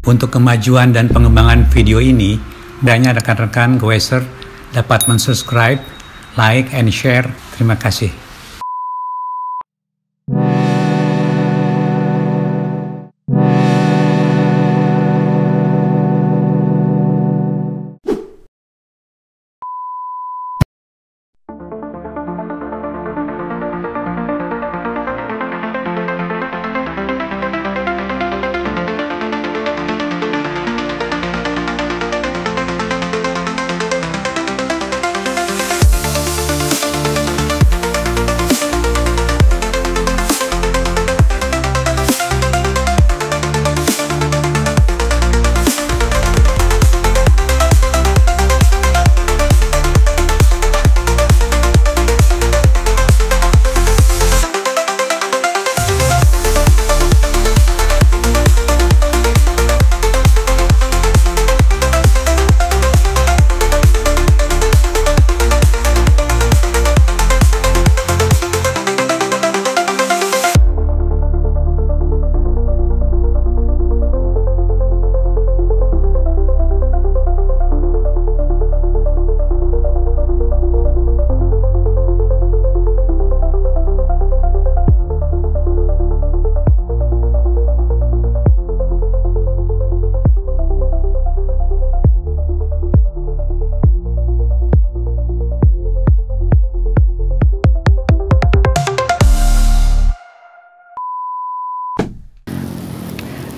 Untuk kemajuan dan pengembangan video ini, hendaknya rekan-rekan Goeser dapat mensubscribe, like, and share. Terima kasih.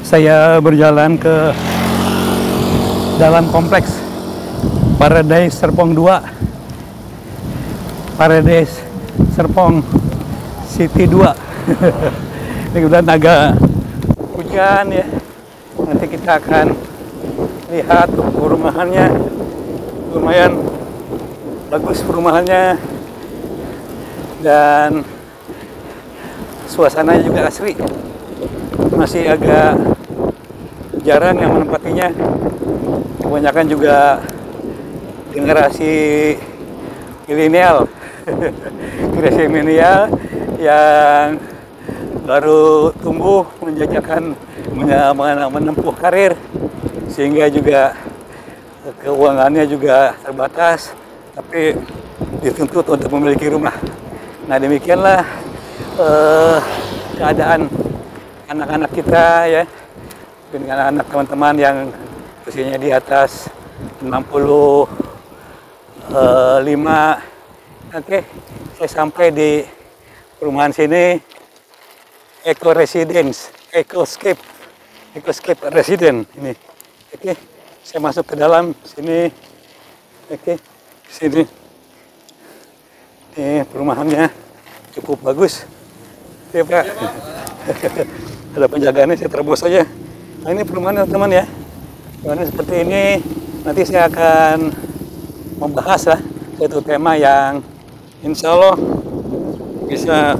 Saya berjalan ke dalam kompleks Paradise Serpong 2, Paradise Serpong City 2. Ini kemudian agak hujan ya. Nanti kita akan lihat perumahannya, lumayan bagus perumahannya, dan suasananya juga asri. Masih agak jarang yang menempatinya, kebanyakan juga generasi milenial generasi milenial yang baru tumbuh menempuh karir, sehingga juga keuangannya juga terbatas, tapi dituntut untuk memiliki rumah. Nah, demikianlah keadaan anak-anak kita ya, mungkin anak-anak teman-teman yang usianya di atas 65. Oke, saya sampai di perumahan sini, Eco Residence, Ecoscape Residence ini. Oke, saya masuk ke dalam sini. Oke, sini. Ini perumahannya cukup bagus. Ya, Pak. Ada penjagaannya, saya terobos saja. Nah, ini perumahan teman-teman ya. Perumahan seperti ini. Nanti saya akan membahas lah satu tema yang insya Allah bisa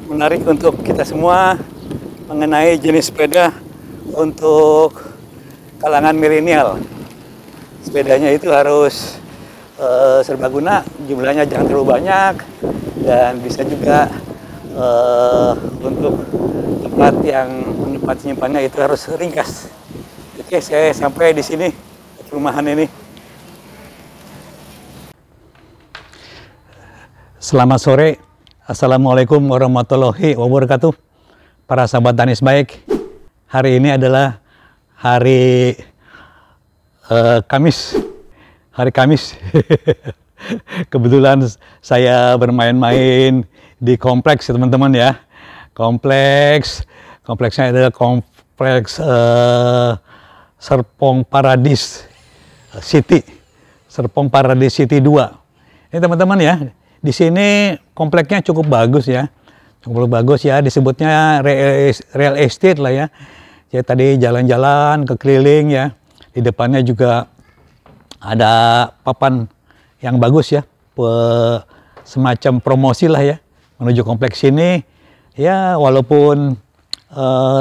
menarik untuk kita semua, mengenai jenis sepeda untuk kalangan milenial. Sepedanya itu harus serbaguna, jumlahnya jangan terlalu banyak, dan bisa juga untuk tempat penyimpanannya itu harus ringkas. Oke, saya sampai di sini, perumahan ini. Selamat sore, Assalamualaikum warahmatullahi wabarakatuh. Para sahabat Danis Baik, hari ini adalah hari Kamis. Hari Kamis. Kebetulan saya bermain-main di kompleks teman-teman ya. Kompleksnya adalah kompleks Serpong Paradise City, Serpong Paradise City 2. Ini teman-teman ya, di sini kompleksnya cukup bagus ya, disebutnya real estate lah ya. Saya tadi jalan-jalan keliling ya, di depannya juga ada papan yang bagus ya, semacam promosi lah ya, menuju kompleks ini. Ya, walaupun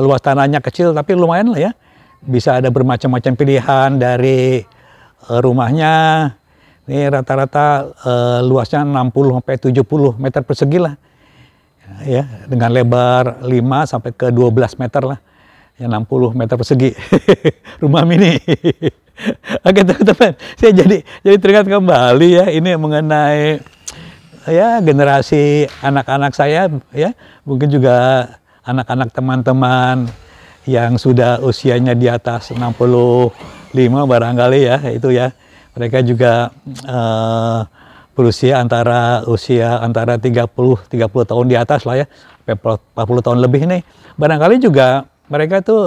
luas tanahnya kecil, tapi lumayan lah ya. Bisa ada bermacam-macam pilihan dari rumahnya. Ini rata-rata luasnya 60-70 meter persegi lah. Ya, dengan lebar 5 sampai ke 12 meter lah. yang 60 meter persegi. Rumah mini. Oke teman-teman, saya jadi teringat kembali ya, ini mengenai ya generasi anak-anak saya ya, mungkin juga anak-anak teman-teman yang sudah usianya di atas 65 barangkali ya, itu ya. Mereka juga berusia usia antara 30 tahun di atas lah ya, 40 tahun lebih nih. Barangkali juga mereka tuh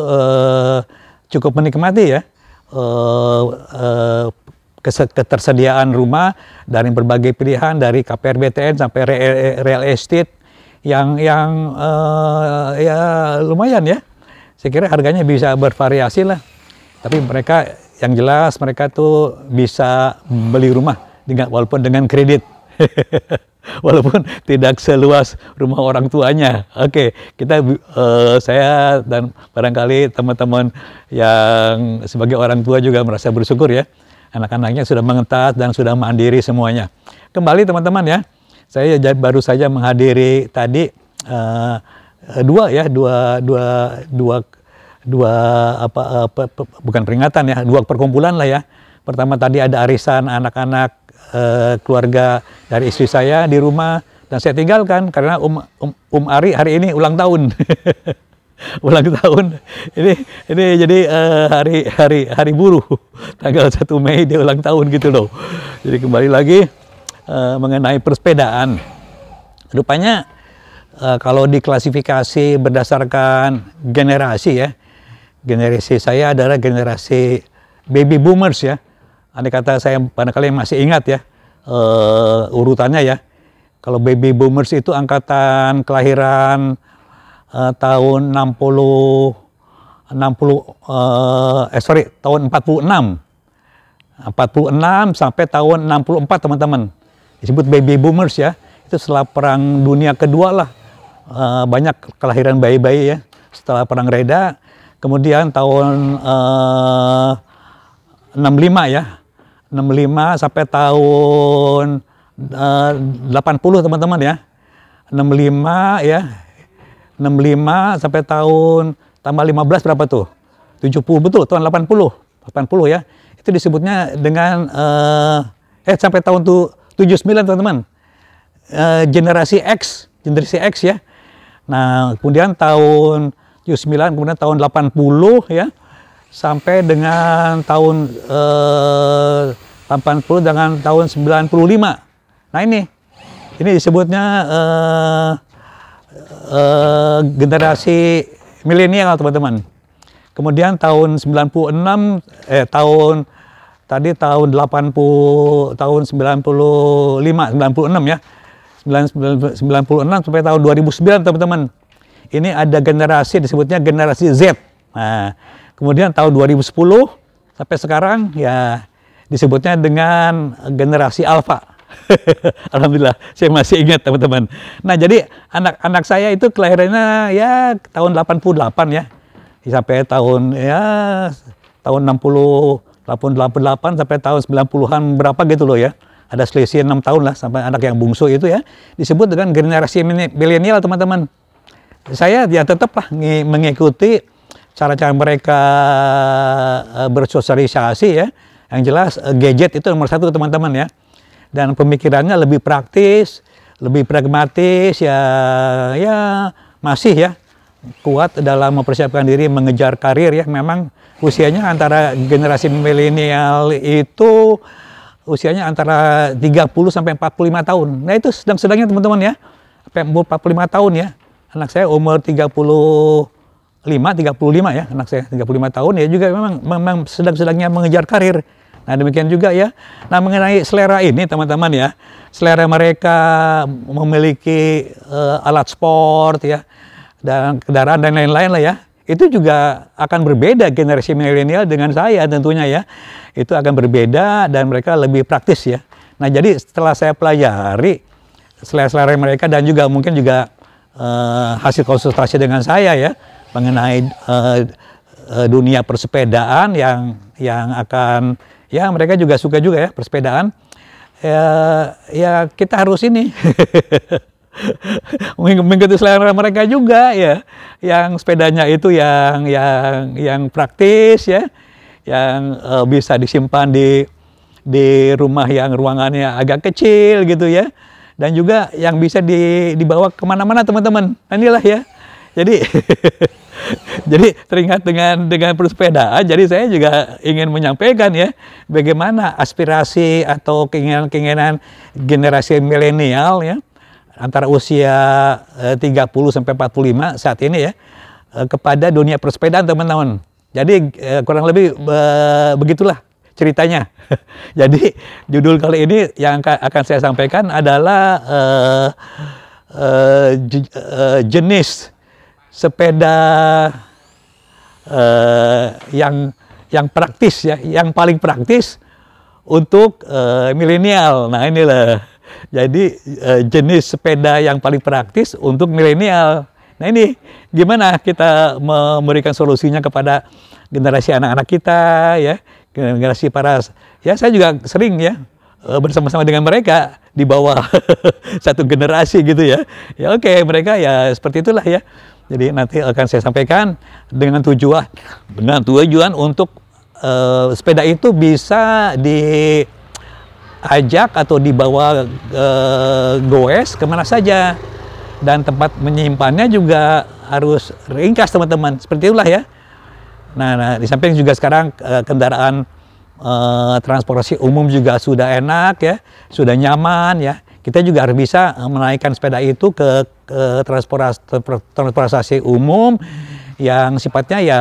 cukup menikmati ya ketersediaan rumah dari berbagai pilihan, dari KPR BTN sampai real estate yang ya lumayan ya. Saya kira harganya bisa bervariasi lah. Tapi mereka yang jelas mereka tuh bisa beli rumah walaupun dengan kredit. Walaupun tidak seluas rumah orang tuanya. Oke, saya dan barangkali teman-teman yang sebagai orang tua juga merasa bersyukur ya. Anak-anaknya sudah mengetat dan sudah mandiri semuanya. Kembali teman-teman ya, saya baru saja menghadiri tadi bukan peringatan ya, dua perkumpulan lah ya. Pertama tadi ada arisan anak-anak keluarga dari istri saya di rumah, dan saya tinggalkan karena Ari hari ini ulang tahun. Ulang tahun ini jadi hari buruh, tanggal 1 Mei dia ulang tahun gitu loh. Jadi kembali lagi mengenai persepedaan, rupanya kalau diklasifikasi berdasarkan generasi ya, generasi saya adalah generasi baby boomers ya. Andai kata saya barangkali masih ingat ya urutannya ya. Kalau baby boomers itu angkatan kelahiran tahun 46 sampai tahun 64 teman-teman. Disebut baby boomers ya. Itu setelah Perang Dunia Kedua lah. Banyak kelahiran bayi-bayi ya. Setelah Perang Reda, kemudian tahun 65 ya. 65 sampai tahun 80 teman-teman ya. 65 ya. 65 sampai tahun tambah 15 berapa tuh? 70 betul, tahun 80 ya. Itu disebutnya dengan sampai tahun 79 teman-teman. Generasi X ya. Nah, kemudian tahun 79, kemudian tahun 80 ya. Sampai dengan tahun 80 dengan tahun 95. Nah ini disebutnya generasi milenial teman-teman. Kemudian tahun 96 tahun 80 tahun 95 96 ya. 96 sampai tahun 2009 teman-teman. Ini ada generasi disebutnya generasi Z. Nah, kemudian tahun 2010 sampai sekarang ya disebutnya dengan generasi Alpha. Alhamdulillah, saya masih ingat teman-teman. Nah, jadi anak-anak saya itu kelahirannya ya tahun 88 ya. Sampai tahun 88 sampai tahun 90-an berapa gitu loh ya. Ada selisih 6 tahun lah sampai anak yang bungsu itu ya. Disebut dengan generasi milenial teman-teman. Saya ya tetaplah mengikuti cara-cara mereka bersosialisasi ya. Yang jelas gadget itu nomor satu teman-teman ya. Dan pemikirannya lebih praktis, lebih pragmatis ya masih ya kuat dalam mempersiapkan diri mengejar karir ya. Memang usianya antara generasi milenial itu usianya antara 30 sampai 45 tahun. Nah itu sedang-sedangnya teman-teman ya. Sampai umur 45 tahun ya. Anak saya umur 35 ya, anak saya 35 tahun ya juga memang sedang-sedangnya mengejar karir. Nah demikian juga ya. Nah mengenai selera ini teman-teman ya, selera mereka memiliki alat sport ya, dan kendaraan dan lain-lain lah ya. Itu juga akan berbeda generasi milenial dengan saya tentunya ya. Itu akan berbeda dan mereka lebih praktis ya. Nah jadi setelah saya pelajari selera-selera mereka dan juga mungkin juga hasil konsultasi dengan saya ya mengenai dunia persepedaan yang akan ya mereka juga suka juga ya persepedaan ya kita harus ini mengikuti selera mereka juga ya, yang sepedanya itu yang praktis ya, yang bisa disimpan di rumah yang ruangannya agak kecil gitu ya, dan juga yang bisa dibawa kemana-mana teman-teman. Nah, inilah ya, jadi jadi teringat dengan bersepedaan. Jadi saya juga ingin menyampaikan ya, bagaimana aspirasi atau keinginan-keinginan generasi milenial ya, antara usia 30 sampai 45 saat ini ya, kepada dunia persepedaan teman-teman. Jadi kurang lebih begitulah ceritanya. Jadi judul kali ini yang akan saya sampaikan adalah jenis sepeda yang praktis ya, yang paling praktis untuk milenial. Nah, inilah. Jadi jenis sepeda yang paling praktis untuk milenial. Nah, ini gimana kita memberikan solusinya kepada generasi anak-anak kita ya, generasi para, ya saya juga sering ya bersama-sama dengan mereka di bawah satu generasi gitu ya. Ya oke, mereka ya seperti itulah ya. Jadi nanti akan saya sampaikan dengan tujuan untuk sepeda itu bisa diajak atau dibawa goes kemana saja, dan tempat menyimpannya juga harus ringkas teman-teman, seperti itulah ya. Nah, di samping juga sekarang kendaraan transportasi umum juga sudah enak ya, sudah nyaman ya. Kita juga harus bisa menaikkan sepeda itu ke transportasi umum yang sifatnya ya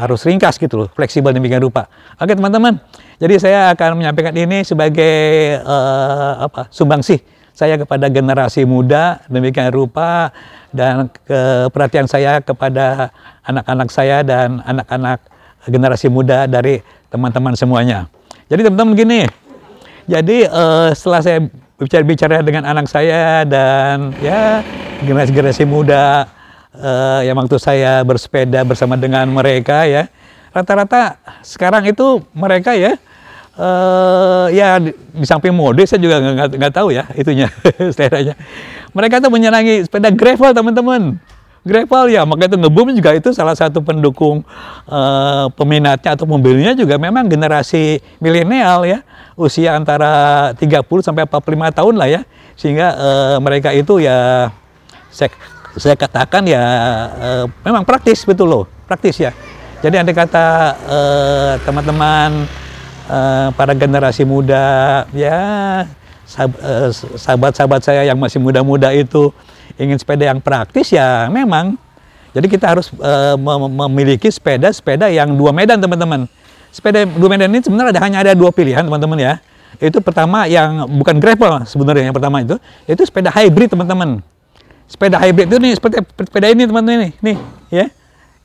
harus ringkas gitu loh, fleksibel demikian rupa. Oke teman-teman, jadi saya akan menyampaikan ini sebagai sumbangsih saya kepada generasi muda demikian rupa, dan perhatian saya kepada anak-anak saya dan anak-anak generasi muda dari teman-teman semuanya. Jadi teman-teman gini, jadi setelah saya bicara dengan anak saya dan ya generasi muda yang waktu saya bersepeda bersama dengan mereka ya, rata-rata sekarang itu mereka ya ya di samping mode saya juga nggak tahu ya itunya seleranya. Mereka tuh menyenangi sepeda gravel teman-teman. Gravel ya, maka itu nge-boom juga, itu salah satu pendukung peminatnya atau mobilnya juga memang generasi milenial ya, usia antara 30 sampai 45 tahun lah ya, sehingga mereka itu ya saya katakan ya memang praktis betul loh, praktis ya. Jadi andai kata teman-teman para generasi muda ya, sahabat-sahabat saya yang masih muda-muda itu ingin sepeda yang praktis ya, memang jadi kita harus memiliki sepeda yang 2 medan teman-teman. Sepeda 2 medan ini sebenarnya hanya ada 2 pilihan teman-teman ya. Itu pertama yang bukan gravel sebenarnya, yang pertama itu sepeda hybrid teman-teman. Sepeda hybrid itu nih seperti sepeda ini teman-teman, nih ya.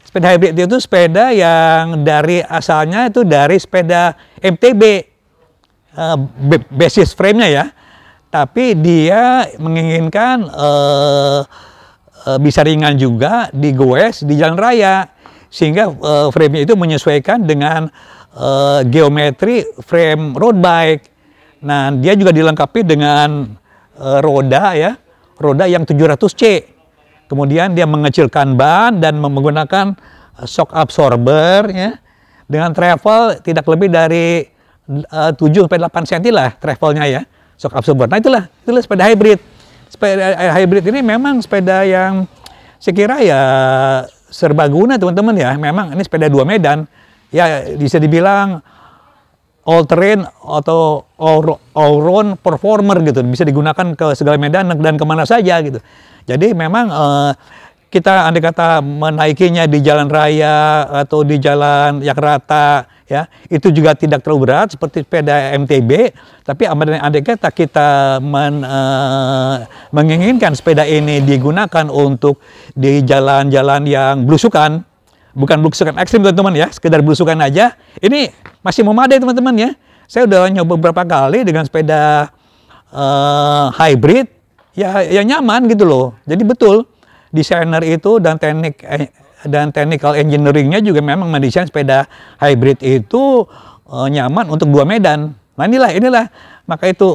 Sepeda hybrid itu sepeda yang dari asalnya itu dari sepeda MTB, basis frame-nya ya. Tapi dia menginginkan bisa ringan juga digoes di jalan raya, sehingga frame-nya itu menyesuaikan dengan geometri frame road bike. Nah, dia juga dilengkapi dengan roda ya, roda yang 700C. Kemudian dia mengecilkan ban dan menggunakan shock absorber ya, dengan travel tidak lebih dari 7-8 cm lah travelnya ya, shock absorber. Nah itulah sepeda hybrid. Sepeda hybrid ini memang sepeda yang saya kira ya serbaguna teman-teman ya. Memang ini sepeda 2 medan ya, bisa dibilang all terrain atau all round performer gitu, bisa digunakan ke segala medan dan kemana saja gitu. Jadi memang kita andai kata menaikinya di jalan raya atau di jalan yang rata ya, itu juga tidak terlalu berat seperti sepeda MTB. Tapi andai kata kita menginginkan sepeda ini digunakan untuk di jalan-jalan yang belusukan, bukan belusukan ekstrim teman-teman ya, sekedar belusukan aja, ini masih memadai teman-teman ya. Saya udah nyoba beberapa kali dengan sepeda hybrid ya nyaman gitu loh. Jadi betul desainer itu dan technical engineeringnya juga memang mendesain sepeda hybrid itu nyaman untuk 2 medan. Nah inilah maka itu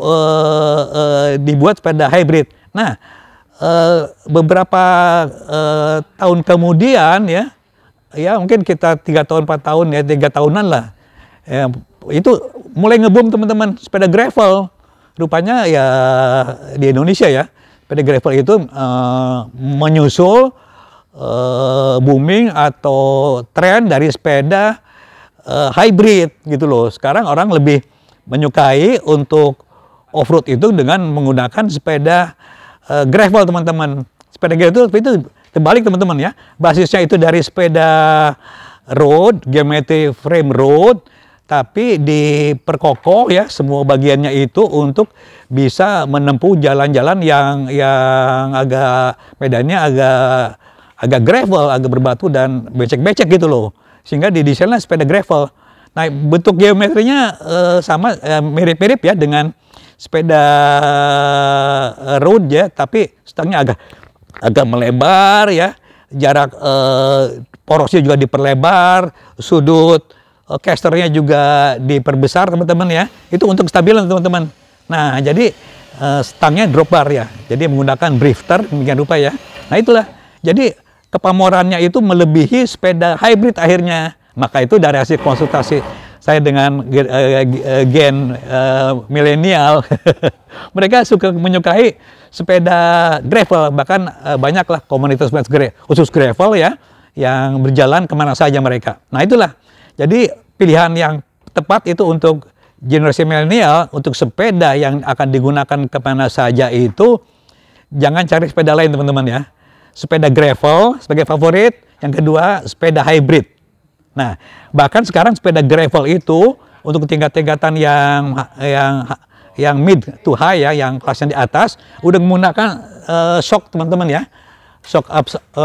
dibuat sepeda hybrid. Nah beberapa tahun kemudian ya mungkin kita 3 tahun 4 tahun ya 3 tahunan lah ya, itu mulai ngebum teman-teman sepeda gravel. Rupanya ya di Indonesia ya sepeda gravel itu menyusul booming atau tren dari sepeda hybrid gitu loh. Sekarang orang lebih menyukai untuk off-road itu dengan menggunakan sepeda gravel teman-teman. Sepeda gravel itu terbalik teman-teman ya. Basisnya itu dari sepeda road, geometry frame road, tapi diperkokoh ya semua bagiannya itu untuk bisa menempuh jalan-jalan yang agak medannya agak gravel, agak berbatu dan becek-becek gitu loh. Sehingga didesainnya sepeda gravel. Nah, bentuk geometrinya sama mirip-mirip ya dengan sepeda road ya, tapi stangnya agak melebar ya. Jarak porosnya juga diperlebar, sudut casternya juga diperbesar teman-teman ya. Itu untuk kestabilan teman-teman. Nah, jadi stangnya drop bar ya. Jadi menggunakan drifter demikian rupa ya. Nah, itulah. Jadi kepamorannya itu melebihi sepeda hybrid akhirnya. Maka itu dari hasil konsultasi saya dengan gen milenial, mereka menyukai sepeda gravel. Bahkan banyaklah komunitas khusus gravel ya, yang berjalan kemana saja mereka. Nah itulah, jadi pilihan yang tepat itu untuk generasi milenial, untuk sepeda yang akan digunakan kemana saja itu, jangan cari sepeda lain teman-teman ya. Sepeda gravel sebagai favorit, yang kedua sepeda hybrid. Nah, bahkan sekarang sepeda gravel itu untuk tingkat-tingkatan yang mid to high ya, yang kelasnya di atas, udah menggunakan shock teman-teman ya.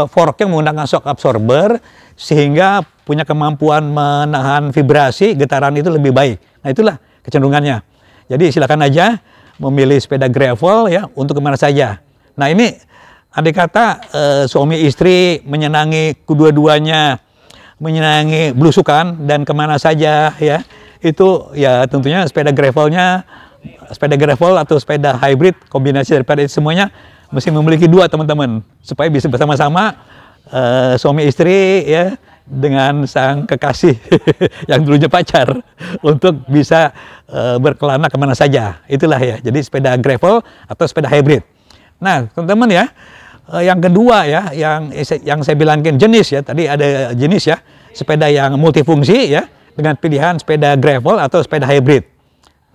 Forknya menggunakan shock absorber sehingga punya kemampuan menahan vibrasi, getaran itu lebih baik. Nah, itulah kecenderungannya. Jadi silakan aja memilih sepeda gravel ya untuk kemana saja. Nah, ini andai kata suami istri menyenangi kedua-duanya, menyenangi belusukan dan kemana saja ya, itu ya tentunya sepeda gravel atau sepeda hybrid, kombinasi daripada itu semuanya mesti memiliki dua teman-teman, supaya bisa bersama-sama suami istri ya dengan sang kekasih yang dulunya pacar untuk bisa berkelana kemana saja. Itulah ya, jadi sepeda gravel atau sepeda hybrid. Nah teman-teman ya, yang kedua ya, yang saya bilangin jenis ya, tadi ada jenis ya, sepeda yang multifungsi ya, dengan pilihan sepeda gravel atau sepeda hybrid.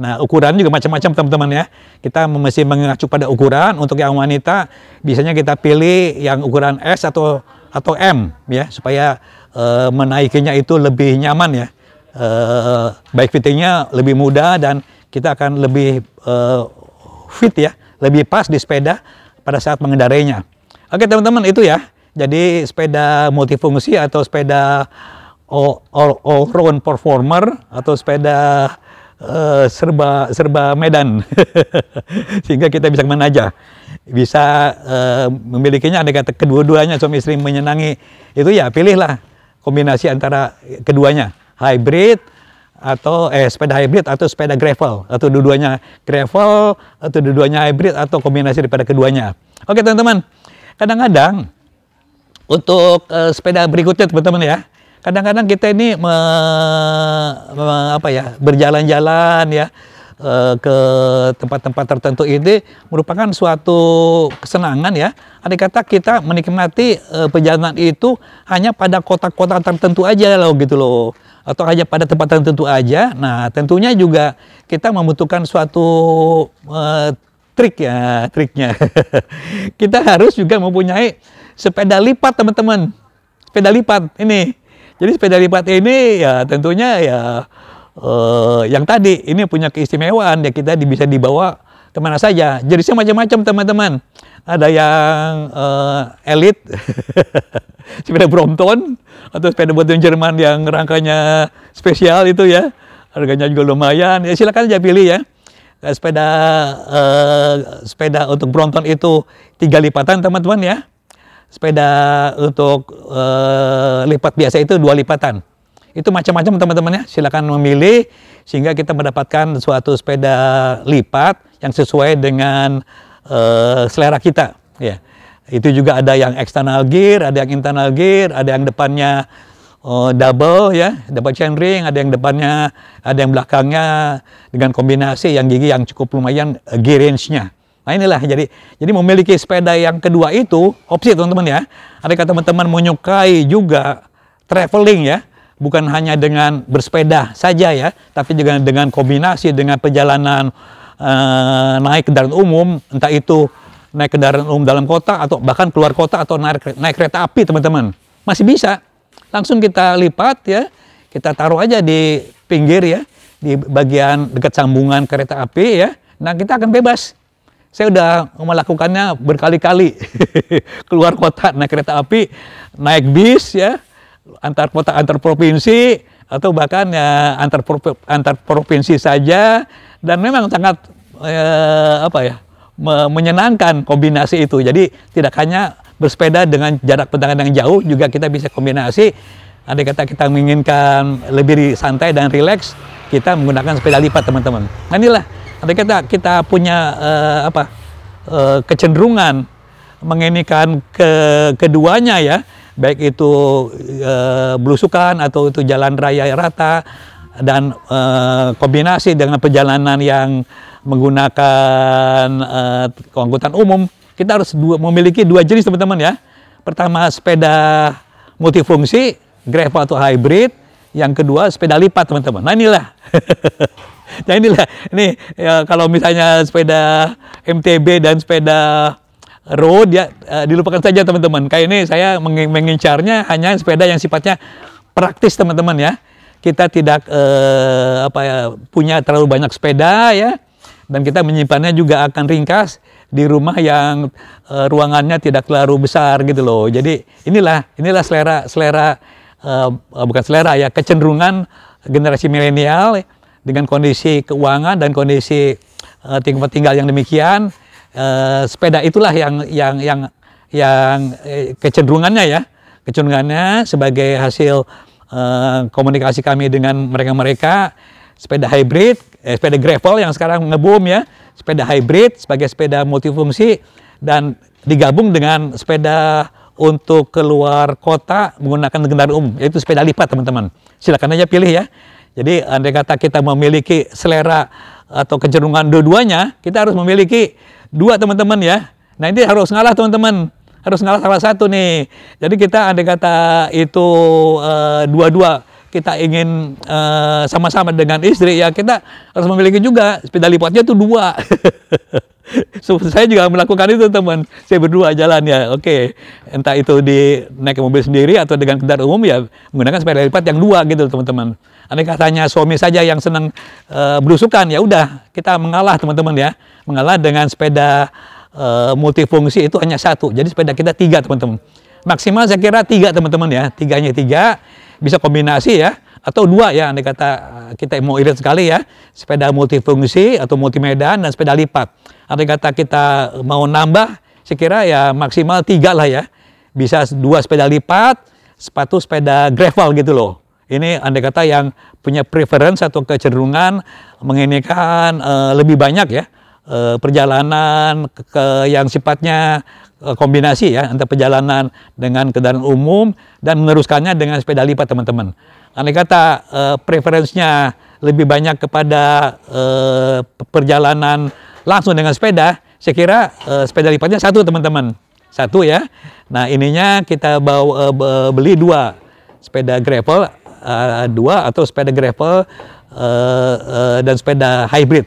Nah, ukuran juga macam-macam teman-teman ya. Kita mesti mengacu pada ukuran. Untuk yang wanita, biasanya kita pilih yang ukuran S atau M ya, supaya menaikinya itu lebih nyaman ya. Baik fittingnya lebih mudah dan kita akan lebih fit ya, lebih pas di sepeda pada saat mengendarainya. Oke teman-teman, itu ya. Jadi sepeda multifungsi atau sepeda all-round performer atau sepeda serba medan. Sehingga kita bisa kemana aja. Bisa memilikinya, ada kata kedua-duanya suami istri menyenangi. Itu ya pilihlah kombinasi antara keduanya. Hybrid atau sepeda hybrid atau sepeda gravel. Atau dua-duanya gravel atau dua-duanya hybrid atau kombinasi daripada keduanya. Oke teman-teman. Kadang-kadang untuk sepeda berikutnya teman-teman ya, kadang-kadang kita ini berjalan-jalan ya ke tempat-tempat tertentu ini merupakan suatu kesenangan ya. Andai kata kita menikmati perjalanan itu hanya pada kota-kota tertentu aja loh gitu loh, atau hanya pada tempat tertentu aja. Nah tentunya juga kita membutuhkan suatu triknya. Kita harus juga mempunyai sepeda lipat teman-teman. Sepeda lipat ini. Jadi sepeda lipat ini ya tentunya ya yang tadi ini punya keistimewaan ya, kita bisa dibawa kemana saja. Jenisnya macam-macam teman-teman. Ada yang elite, sepeda Brompton atau sepeda buatan Jerman yang rangkanya spesial itu ya. Harganya juga lumayan. Ya silakan aja pilih ya. Sepeda untuk Brompton itu 3 lipatan teman-teman ya. Sepeda untuk lipat biasa itu 2 lipatan. Itu macam-macam teman-teman ya. Silakan memilih sehingga kita mendapatkan suatu sepeda lipat yang sesuai dengan selera kita ya. Itu juga ada yang external gear, ada yang internal gear, ada yang depannya double ya, double chainring, ada yang depannya, ada yang belakangnya dengan kombinasi yang gigi yang cukup lumayan gear range-nya. Nah inilah, jadi memiliki sepeda yang kedua itu opsi teman-teman ya. Ada teman-teman menyukai juga traveling ya, bukan hanya dengan bersepeda saja ya, tapi juga dengan kombinasi dengan perjalanan naik kendaraan umum, entah itu naik kendaraan umum dalam kota atau bahkan keluar kota atau naik kereta api teman-teman. Masih bisa. Langsung kita lipat ya. Kita taruh aja di pinggir ya, di bagian dekat sambungan kereta api ya. Nah, kita akan bebas. Saya udah melakukannya berkali-kali. Keluar kota naik kereta api, naik bis ya, antar kota, antar provinsi, atau bahkan ya antar provinsi saja, dan memang sangat menyenangkan kombinasi itu. Jadi tidak hanya bersepeda dengan jarak perjalanan yang jauh, juga kita bisa kombinasi. Andai kata kita menginginkan lebih santai dan rileks, kita menggunakan sepeda lipat teman-teman. Nah inilah, andai kata kita punya kecenderungan menginginkan keduanya ya, baik itu belusukan atau itu jalan raya rata, dan kombinasi dengan perjalanan yang menggunakan angkutan umum, kita harus memiliki dua jenis teman-teman ya. Pertama sepeda multifungsi, gravel atau hybrid. Yang kedua sepeda lipat teman-teman. Nah inilah. Nah inilah, ini ya, kalau misalnya sepeda MTB dan sepeda road ya dilupakan saja teman-teman. Kayak ini saya mengincarnya hanya sepeda yang sifatnya praktis teman-teman ya. Kita tidak punya terlalu banyak sepeda ya, dan kita menyimpannya juga akan ringkas di rumah yang ruangannya tidak terlalu besar gitu loh. Jadi inilah bukan selera ya, kecenderungan generasi milenial dengan kondisi keuangan dan kondisi tempat tinggal yang demikian. Sepeda itulah yang kecenderungannya sebagai hasil komunikasi kami dengan mereka sepeda hybrid, sepeda gravel yang sekarang nge-boom ya, sepeda hybrid sebagai sepeda multifungsi, dan digabung dengan sepeda untuk keluar kota menggunakan kendaraan umum, yaitu sepeda lipat teman-teman. Silakan aja pilih ya. Jadi andai kata kita memiliki selera atau kecenderungan dua-duanya, kita harus memiliki dua teman-teman ya. Nah ini harus ngalah teman-teman, harus ngalah salah satu nih. Jadi kita andai kata itu dua-dua kita ingin sama-sama dengan istri ya, kita harus memiliki juga sepeda lipatnya itu dua. So, saya juga melakukan itu teman, saya berdua jalan ya, oke. Entah itu di naik mobil sendiri atau dengan kendaraan umum ya menggunakan sepeda lipat yang dua gitu teman-teman. Andai katanya suami saja yang senang belusukan, ya udah kita mengalah teman-teman ya, mengalah dengan sepeda multifungsi itu hanya satu. Jadi sepeda kita tiga teman-teman. Maksimal saya kira tiga teman-teman ya, tiganya tiga, bisa kombinasi ya, atau dua ya, andai kata kita mau irit sekali ya, sepeda multifungsi atau multimedan dan sepeda lipat. Andai kata kita mau nambah, saya kira ya maksimal tiga lah ya, bisa dua sepeda lipat, sepeda gravel gitu loh. Ini andai kata yang punya preference atau kecenderungan menginginkan lebih banyak ya perjalanan yang sifatnya kombinasi ya, antara perjalanan dengan kendaraan umum dan meneruskannya dengan sepeda lipat teman-teman. Andai kata preferensinya lebih banyak kepada perjalanan langsung dengan sepeda, saya kira sepeda lipatnya satu teman-teman, satu ya. Nah ininya kita beli dua sepeda gravel, dua atau sepeda gravel dan sepeda hybrid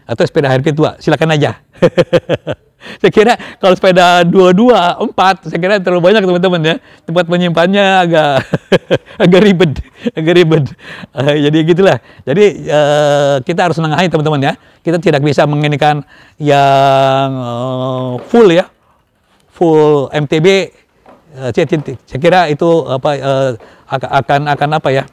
atau sepeda hybrid dua, silakan aja. Saya kira kalau sepeda dua-dua, empat, saya kira terlalu banyak teman-teman ya. Tempat menyimpannya agak ribet. Jadi gitulah. Jadi kita harus menengahi teman-teman ya. Kita tidak bisa menginginkan yang full ya, full MTB. Saya kira itu akan apa ya?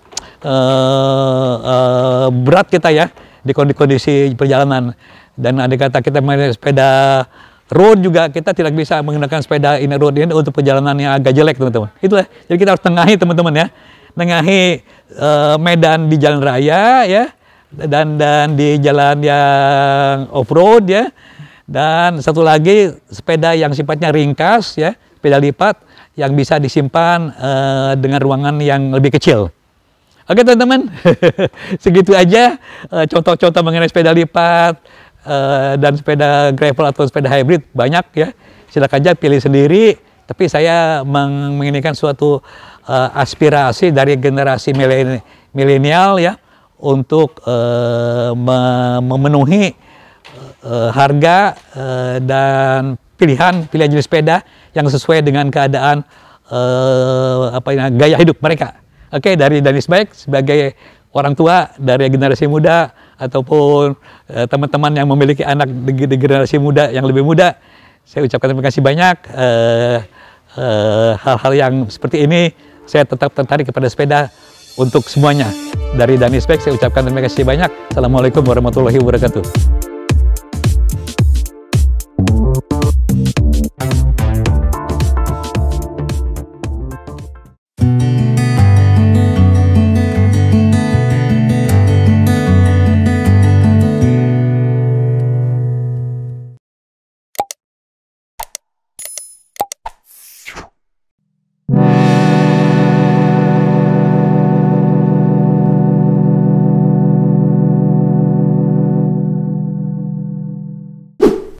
Berat kita ya di kondisi perjalanan. Dan andai kata kita main sepeda road juga, kita tidak bisa menggunakan sepeda ini road ini untuk perjalanan yang agak jelek teman-teman. Itulah, jadi kita harus tengahi teman-teman ya, tengahi medan di jalan raya ya, dan di jalan yang off road ya, Dan satu lagi sepeda yang sifatnya ringkas ya, sepeda lipat yang bisa disimpan dengan ruangan yang lebih kecil. Oke teman-teman, segitu aja contoh-contoh mengenai sepeda lipat dan sepeda gravel atau sepeda hybrid banyak ya. Silakan aja pilih sendiri. Tapi saya menginginkan suatu aspirasi dari generasi milenial ya untuk memenuhi harga dan pilihan jenis sepeda yang sesuai dengan keadaan gaya hidup mereka. Oke, dari Danis Bike sebagai orang tua dari generasi muda ataupun teman-teman yang memiliki anak di generasi muda yang lebih muda, saya ucapkan terima kasih banyak. Hal-hal yang seperti ini saya tetap tertarik kepada sepeda untuk semuanya. Dari Danis Bike saya ucapkan terima kasih banyak. Assalamualaikum warahmatullahi wabarakatuh.